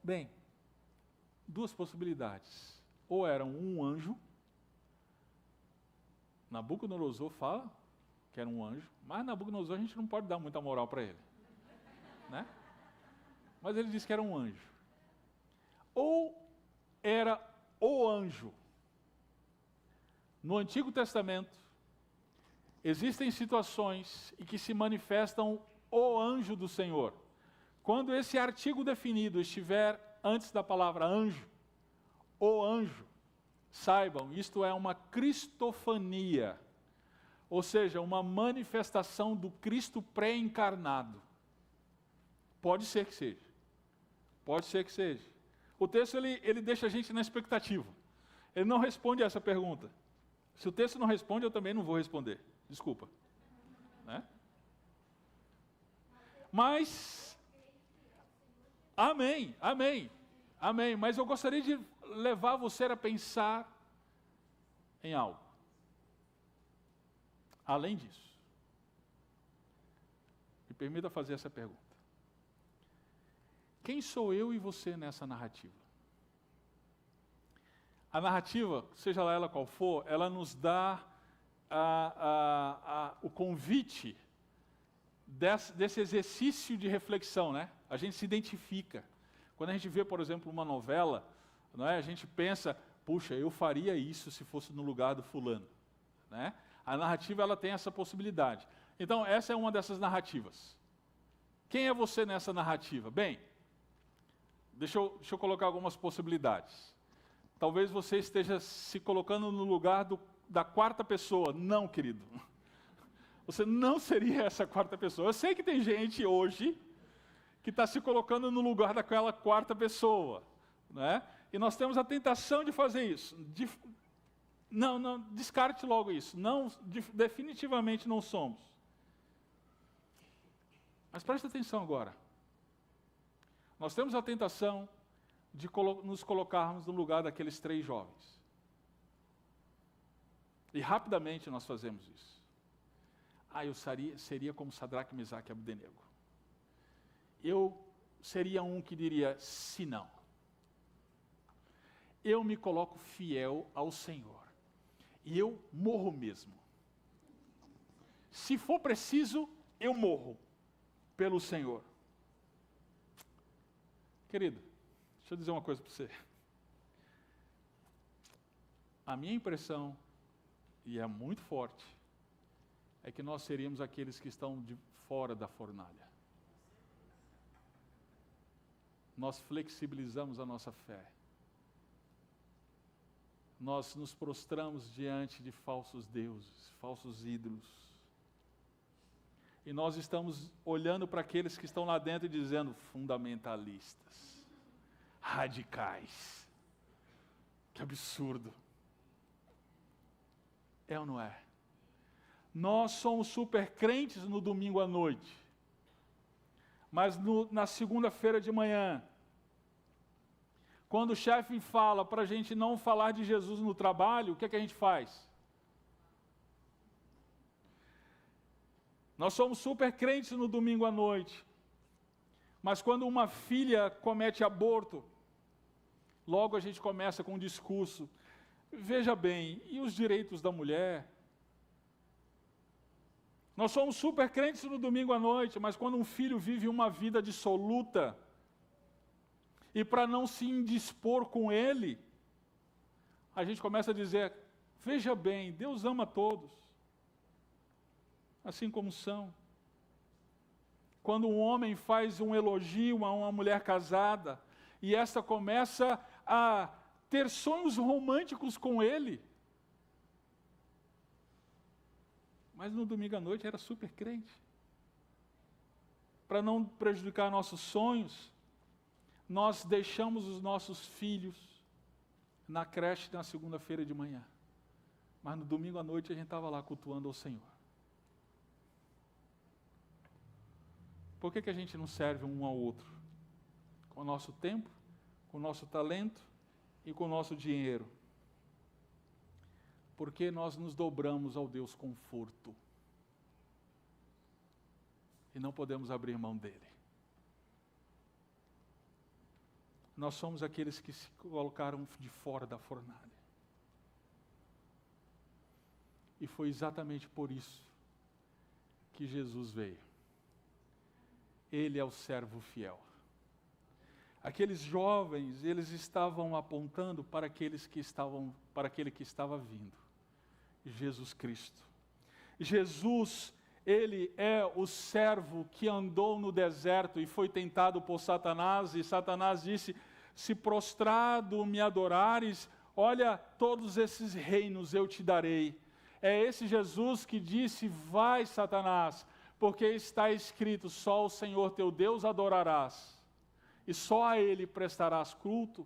Bem, 2 possibilidades. Ou era um anjo, Nabucodonosor fala que era um anjo, mas Nabucodonosor a gente não pode dar muita moral para ele, né? Mas ele disse que era um anjo. Ou era o anjo. No Antigo Testamento, existem situações em que se manifestam o anjo do Senhor. Quando esse artigo definido estiver antes da palavra anjo, o anjo, saibam, isto é uma cristofania, ou seja, uma manifestação do Cristo pré-encarnado. Pode ser que seja. Pode ser que seja. O texto ele deixa a gente na expectativa. Ele não responde a essa pergunta. Se o texto não responde, eu também não vou responder. Desculpa. Né? Mas, amém, amém, amém. Mas eu gostaria de levar você a pensar em algo. Além disso, permita fazer essa pergunta. Quem sou eu e você nessa narrativa? A narrativa, seja lá ela qual for, ela nos dá o convite desse exercício de reflexão, né? A gente se identifica. Quando a gente vê, por exemplo, uma novela, não é? A gente pensa, puxa, eu faria isso se fosse no lugar do fulano, né? A narrativa ela tem essa possibilidade. Então, essa é uma dessas narrativas. Quem é você nessa narrativa? Bem, deixa eu colocar algumas possibilidades. Talvez você esteja se colocando no lugar da quarta pessoa. Não, querido. Você não seria essa quarta pessoa. Eu sei que tem gente hoje que está se colocando no lugar daquela quarta pessoa, né? E nós temos a tentação de fazer isso. Não, descarte logo isso. Não, definitivamente não somos. Mas preste atenção agora. Nós temos a tentação de nos colocarmos no lugar daqueles 3 jovens. E rapidamente nós fazemos isso. Eu seria como Sadraque, Mesaque e Abdenego. Eu seria um que diria, se não. Eu me coloco fiel ao Senhor. E eu morro mesmo. Se for preciso, eu morro pelo Senhor. Querido, deixa eu dizer uma coisa para você. A minha impressão, e é muito forte, é que nós seríamos aqueles que estão de fora da fornalha. Nós flexibilizamos a nossa fé. Nós nos prostramos diante de falsos deuses, falsos ídolos. E nós estamos olhando para aqueles que estão lá dentro e dizendo, fundamentalistas, radicais. Que absurdo. É ou não é? Nós somos super crentes no domingo à noite. Mas na segunda-feira de manhã, quando o chefe fala para a gente não falar de Jesus no trabalho, o que é que a gente faz? Nós somos super crentes no domingo à noite. Mas quando uma filha comete aborto, logo a gente começa com um discurso. Veja bem, e os direitos da mulher? Nós somos super crentes no domingo à noite, mas quando um filho vive uma vida dissoluta, e para não se indispor com ele, a gente começa a dizer, veja bem, Deus ama todos, assim como são. Quando um homem faz um elogio a uma mulher casada, e esta começa a ter sonhos românticos com ele, mas no domingo à noite era super crente. Para não prejudicar nossos sonhos, nós deixamos os nossos filhos na creche na segunda-feira de manhã. Mas no domingo à noite a gente estava lá cultuando ao Senhor. Por que a gente não serve um ao outro? Com o nosso tempo, com o nosso talento e com o nosso dinheiro. Porque nós nos dobramos ao Deus conforto. E não podemos abrir mão dele. Nós somos aqueles que se colocaram de fora da fornalha. E foi exatamente por isso que Jesus veio. Ele é o servo fiel. Aqueles jovens, eles estavam apontando para aquele que estava vindo. Jesus Cristo. Jesus, ele é o servo que andou no deserto e foi tentado por Satanás, e Satanás disse, se prostrado me adorares, olha, todos esses reinos eu te darei. É esse Jesus que disse, vai Satanás, porque está escrito, só o Senhor teu Deus adorarás, e só a Ele prestarás culto.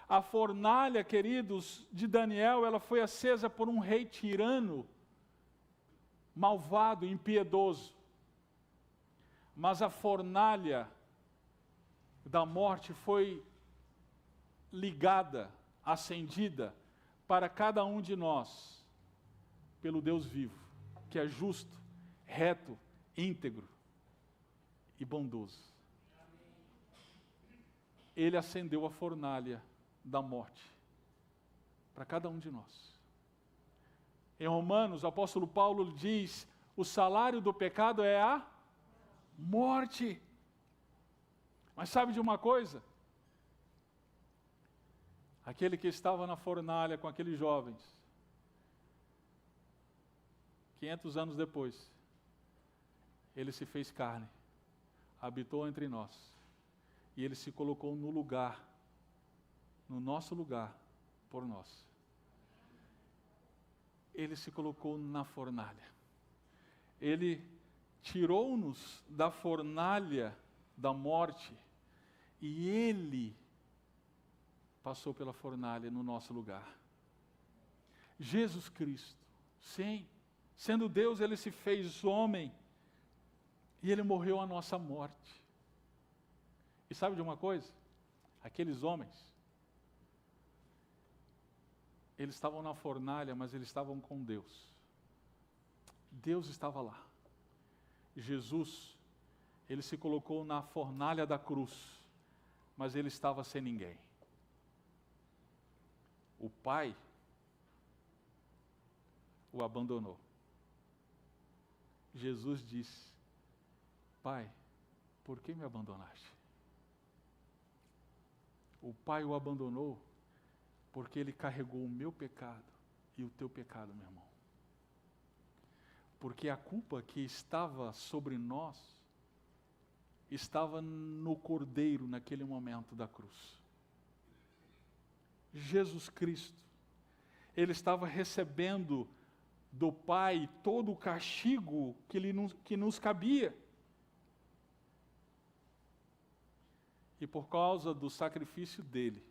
A fornalha, queridos, de Daniel, ela foi acesa por um rei tirano, malvado, impiedoso. Mas a fornalha da morte foi ligada, acendida, para cada um de nós, pelo Deus vivo, que é justo, reto, íntegro e bondoso. Ele acendeu a fornalha da morte para cada um de nós. Em Romanos, o apóstolo Paulo diz: o salário do pecado é a morte. Mas sabe de uma coisa? Aquele que estava na fornalha com aqueles jovens, 500 anos depois, ele se fez carne, habitou entre nós, e ele se colocou no lugar, no nosso lugar, por nós. Ele se colocou na fornalha. Ele tirou-nos da fornalha da morte, e ele passou pela fornalha no nosso lugar. Jesus Cristo, sim, sendo Deus, ele se fez homem, e ele morreu a nossa morte. E sabe de uma coisa? Aqueles homens, eles estavam na fornalha, mas eles estavam com Deus. Deus estava lá. Jesus, ele se colocou na fornalha da cruz, mas ele estava sem ninguém. O Pai o abandonou. Jesus disse: Pai, por que me abandonaste? O Pai o abandonou porque ele carregou o meu pecado e o teu pecado, meu irmão. Porque a culpa que estava sobre nós estava no Cordeiro naquele momento da cruz. Jesus Cristo, ele estava recebendo do Pai todo o castigo que nos cabia. E por causa do sacrifício dele,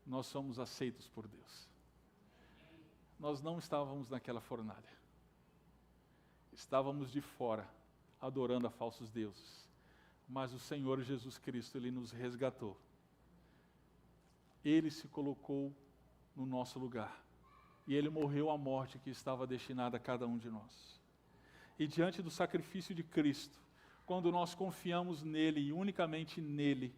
nós somos aceitos por Deus. Nós não estávamos naquela fornalha. Estávamos de fora, adorando a falsos deuses. Mas o Senhor Jesus Cristo, ele nos resgatou. Ele se colocou no nosso lugar. E ele morreu a morte que estava destinada a cada um de nós. E diante do sacrifício de Cristo, quando nós confiamos nele e unicamente nele,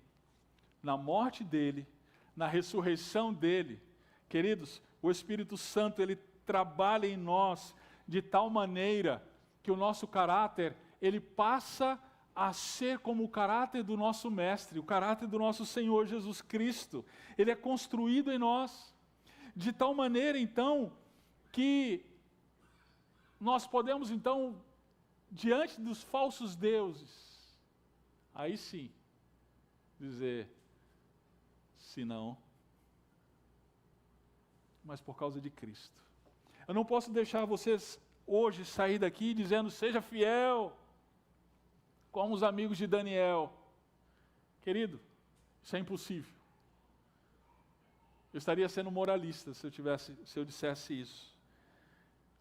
na morte dele, na ressurreição dele, queridos, o Espírito Santo, ele trabalha em nós de tal maneira que o nosso caráter, ele passa a ser como o caráter do nosso Mestre, o caráter do nosso Senhor Jesus Cristo. Ele é construído em nós, de tal maneira, então, que nós podemos, então, diante dos falsos deuses, aí sim, dizer, se não, mas por causa de Cristo. Eu não posso deixar vocês hoje sair daqui dizendo, seja fiel, como os amigos de Daniel. Querido, isso é impossível. Eu estaria sendo moralista se eu dissesse isso.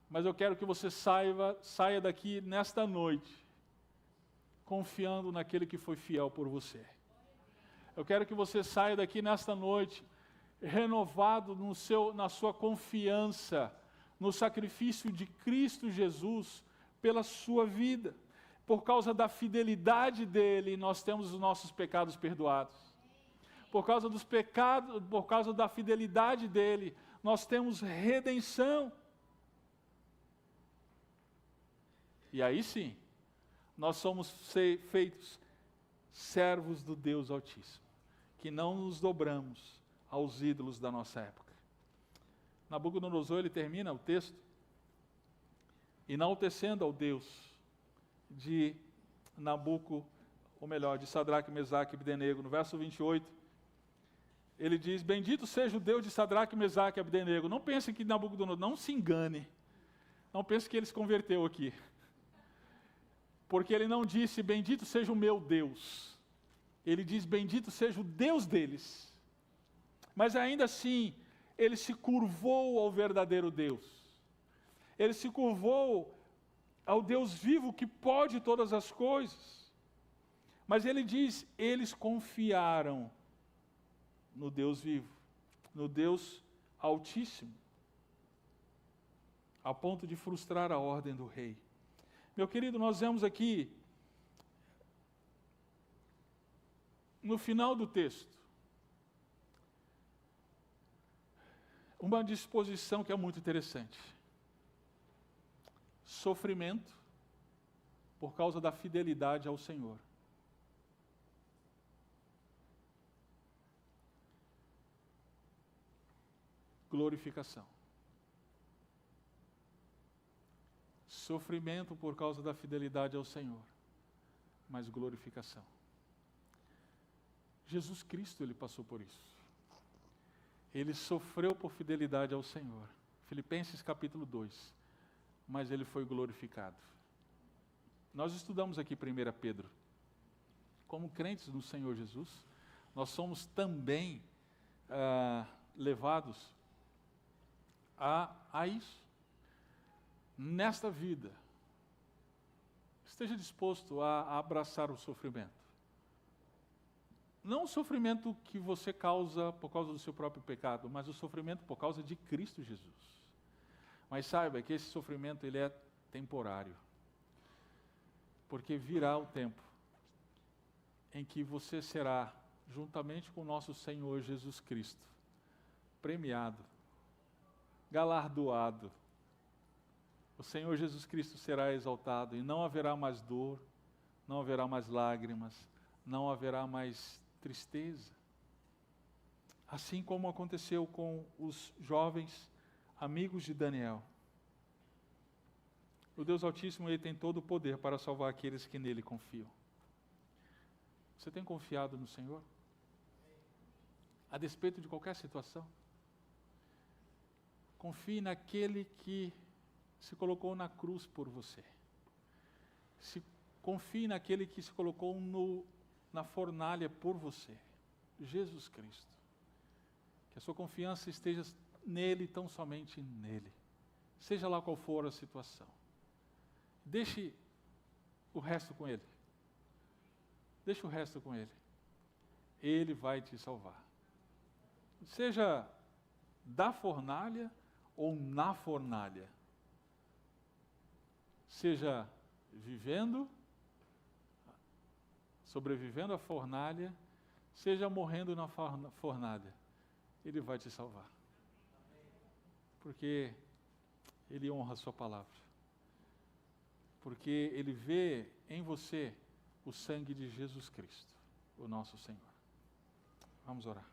Mas eu quero que você saia daqui nesta noite, confiando naquele que foi fiel por você. Eu quero que você saia daqui nesta noite, renovado na sua confiança, no sacrifício de Cristo Jesus, pela sua vida. Por causa da fidelidade dele, nós temos os nossos pecados perdoados. Por causa dos pecados, por causa da fidelidade dele, nós temos redenção. E aí sim, nós somos feitos servos do Deus Altíssimo, que não nos dobramos aos ídolos da nossa época. Nabucodonosor, ele termina o texto, enaltecendo ao Deus de Nabuco, ou melhor, de Sadraque, Mesaque e Abdenego. No verso 28, ele diz, bendito seja o Deus de Sadraque, Mesaque e Abdenego. Não pense que Nabucodonosor, não se engane, não pense que ele se converteu aqui. Porque ele não disse, bendito seja o meu Deus. Ele diz, bendito seja o Deus deles. Mas ainda assim, ele se curvou ao verdadeiro Deus. Ele se curvou ao Deus vivo que pode todas as coisas. Mas ele diz, eles confiaram no Deus vivo, no Deus Altíssimo, a ponto de frustrar a ordem do rei. Meu querido, nós vemos aqui, no final do texto, uma disposição que é muito interessante. Sofrimento por causa da fidelidade ao Senhor. Glorificação. Sofrimento por causa da fidelidade ao Senhor, mas glorificação. Jesus Cristo, ele passou por isso. Ele sofreu por fidelidade ao Senhor. Filipenses capítulo 2. Mas ele foi glorificado. Nós estudamos aqui 1 Pedro. Como crentes no Senhor Jesus, nós somos também levados a isso. Nesta vida, esteja disposto a abraçar o sofrimento. Não o sofrimento que você causa por causa do seu próprio pecado, mas o sofrimento por causa de Cristo Jesus. Mas saiba que esse sofrimento ele é temporário. Porque virá o tempo em que você será, juntamente com o nosso Senhor Jesus Cristo, premiado, galardoado. O Senhor Jesus Cristo será exaltado e não haverá mais dor, não haverá mais lágrimas, não haverá mais tristeza. Assim como aconteceu com os jovens amigos de Daniel. O Deus Altíssimo, ele tem todo o poder para salvar aqueles que nele confiam. Você tem confiado no Senhor? A despeito de qualquer situação? Confie naquele que se colocou na cruz por você. Confie naquele que se colocou na fornalha por você. Jesus Cristo. Que a sua confiança esteja nele, tão somente nele. Seja lá qual for a situação. Deixe o resto com ele. Deixe o resto com ele. Ele vai te salvar. Seja da fornalha ou na fornalha. Seja sobrevivendo à fornalha, seja morrendo na fornalha. Ele vai te salvar. Porque ele honra a sua palavra. Porque ele vê em você o sangue de Jesus Cristo, o nosso Senhor. Vamos orar.